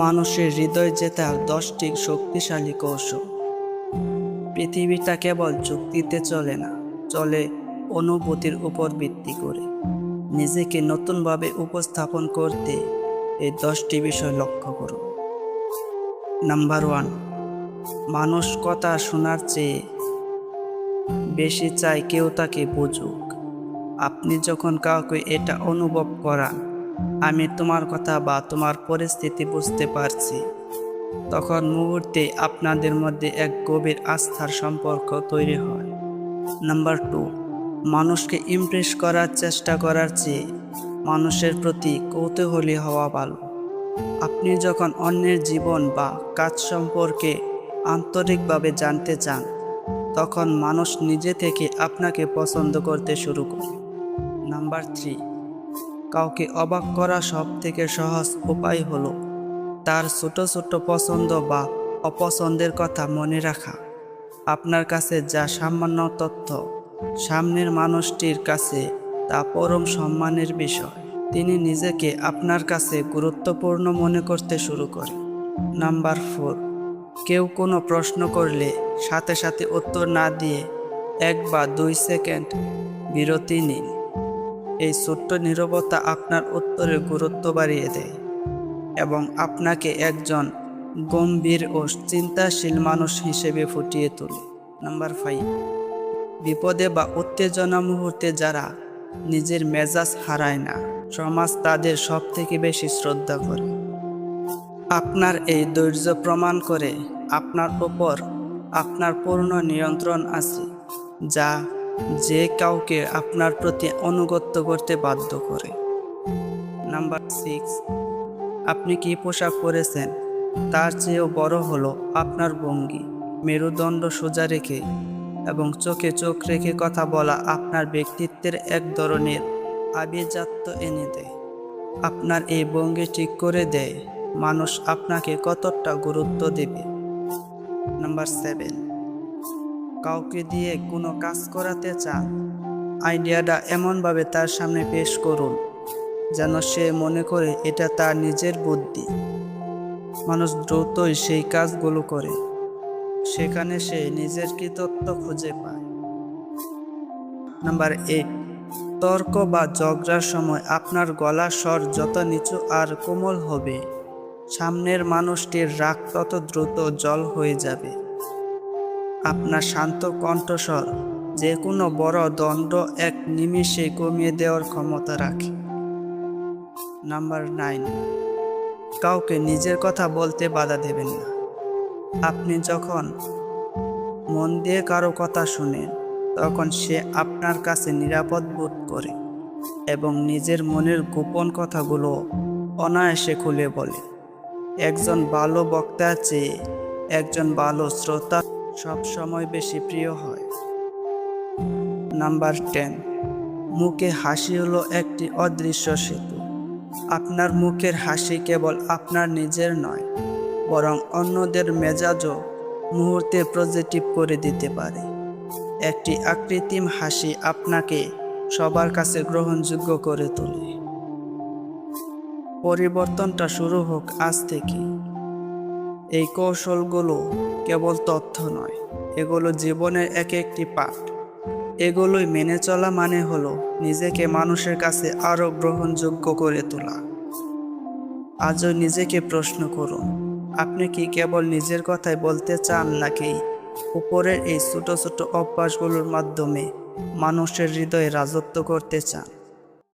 মানুষের হৃদয় জেতার 10টি শক্তিশালী কৌশল। পৃথিবীটা কেবল যুক্তিতে চলে না, চলে অনুভূতির উপর ভিত্তি করে। নিজেকে নতুনভাবে উপস্থাপন করতে এই 10টি বিষয় লক্ষ্য করুন। নাম্বার 1, মানুষ কথা শোনার চেয়ে বেশি চায় কেউ তাকে বুঝুক। আপনি যখন কাউকে এটা অনুভব করান, আমি তোমার কথা বা তোমার পরিস্থিতি বুঝতে পারছি, তখন মুহূর্তে আপনাদের মধ্যে এক গভীর আস্থার সম্পর্ক তৈরি হয়। নাম্বার 2, মানুষকে ইমপ্রেস করার চেষ্টা করার চেয়ে মানুষের প্রতি কৌতূহলী হওয়া ভালো। আপনি যখন অন্যের জীবন বা কাজ সম্পর্কে আন্তরিকভাবে জানতে চান, তখন মানুষ নিজে থেকে আপনাকে পছন্দ করতে শুরু করে। নাম্বার 3, কাউকে অবাক করা সবথেকে সহজ উপায় হলো তার ছোট ছোট পছন্দ বা অপছন্দের কথা মনে রাখা। আপনার কাছে যা সামান্য তথ্য, সামনের মানুষটির কাছে তা পরম সম্মানের বিষয়। তিনি নিজেকে আপনার কাছে গুরুত্বপূর্ণ মনে করতে শুরু করে। নাম্বার 4, কেউ কোনো প্রশ্ন করলে সাথে সাথে উত্তর না দিয়ে 1 বা 2 সেকেন্ড বিরতি নিন। এই ছোট্ট নীরবতা আপনার উত্তরের গুরুত্ব বাড়িয়ে দেয় এবং আপনাকে একজন গম্ভীর ও চিন্তাশীল মানুষ হিসেবে ফুটিয়ে তোলে। নাম্বার 5, বিপদে বা উত্তেজনা মুহূর্তে যারা নিজের মেজাজ হারায় না, সমাজ তাদের সব থেকে বেশি শ্রদ্ধা করে। আপনার এই ধৈর্য প্রমাণ করে আপনার উপর আপনার পূর্ণ নিয়ন্ত্রণ আছে, যা যে কাউকে আপনার প্রতি আনুগত্য করতে বাধ্য করে। নাম্বার 6, আপনি কি পোশাক পরেছেন তার চেয়েও বড় হলো আপনার ভঙ্গি। মেরুদণ্ড সোজা রেখে এবং চোখে চোখ রেখে কথা বলা আপনার ব্যক্তিত্বের এক ধরনের আভিজাত্য এনে দেয়। আপনার এই ভঙ্গি ঠিক করে দেয় মানুষ আপনাকে কতটা গুরুত্ব দেবে। নাম্বার 7, কাউকে দিয়ে কোনো কাজ করাতে চান, আইডিয়াটা এমনভাবে তার সামনে পেশ করুন যেন সে মনে করে এটা তার নিজের বুদ্ধি। মানুষ দ্রুতই সেই কাজগুলো করে, সেখানে সে নিজের কৃতিত্ব খুঁজে পায়। নাম্বার 8, তর্ক বা ঝগড়ার সময় আপনার গলার স্বর যত নিচু আর কোমল হবে, সামনের মানুষটির রাগ তত দ্রুত জল হয়ে যাবে। আপনার শান্ত কণ্ঠস্বর যে কোনো বড় দ্বন্দ্ব এক নিমিষে কমিয়ে দেওয়ার ক্ষমতা রাখে। নাম্বার 9, কাউকে নিজের কথা বলতে বাধা দেবেন না। আপনি যখন মন দিয়ে কারো কথা শুনেন, তখন সে আপনার কাছে নিরাপদ বোধ করে এবং নিজের মনের গোপন কথাগুলো অনায়াসে খুলে বলে। একজন ভালো বক্তার চেয়ে একজন ভালো শ্রোতা সবসময় বেশি প্রিয় হয়। নাম্বার 10, মুখে হাসি হলো একটি অদৃশ্য সেতু। আপনার মুখের হাসি কেবল আপনার নিজের নয়, বরং অন্যদের মেজাজও মুহূর্তে পজিটিভ করে দিতে পারে। একটি অকৃত্রিম হাসি আপনাকে সবার কাছে গ্রহণযোগ্য করে তোলে। পরিবর্তনটা শুরু হোক আজ থেকে। এই কৌশলগুলো কেবল তথ্য নয়, এগুলো জীবনের একটি পাঠ। এগুলোই মেনে চলা মানে হলো নিজেকে মানুষের কাছে আরও গ্রহণযোগ্য করে তোলা। আজও নিজেকে প্রশ্ন করুন, আপনি কি কেবল নিজের কথাই বলতে চান, নাকি উপরের এই ছোট ছোট অভ্যাসগুলোর মাধ্যমে মানুষের হৃদয়ে রাজত্ব করতে চান?